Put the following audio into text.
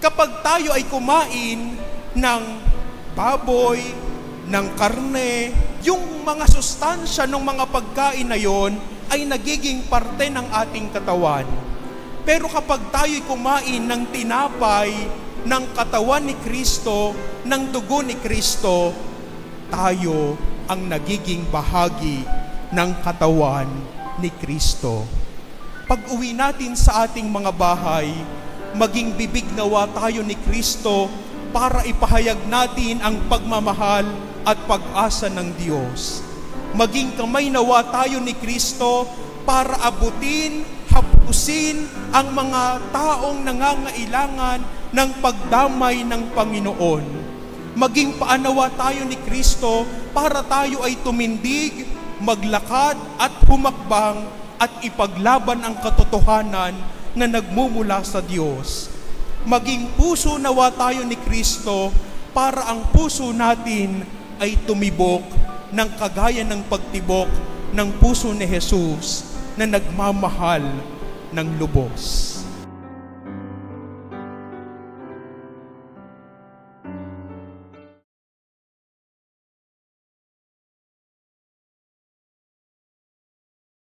Kapag tayo ay kumain ng baboy, ng karne, yung mga sustansya ng mga pagkain na yon ay nagiging parte ng ating katawan. Pero kapag tayo'y kumain ng tinapay, ng katawan ni Kristo, ng dugo ni Kristo, tayo ang nagiging bahagi ng katawan ni Kristo. Pag-uwi natin sa ating mga bahay, maging bibig nawa tayo ni Kristo para ipahayag natin ang pagmamahal at pag-asa ng Diyos. Maging kamay nawa tayo ni Kristo para abutin, hapusin ang mga taong nangangailangan ng pagdamay ng Panginoon. Maging paanawa tayo ni Kristo para tayo ay tumindig, maglakad at humakbang at ipaglaban ang katotohanan na nagmumula sa Diyos. Maging puso nawa tayo ni Kristo para ang puso natin ay tumibok ng kagaya ng pagtibok ng puso ni Jesus na nagmamahal ng lubos.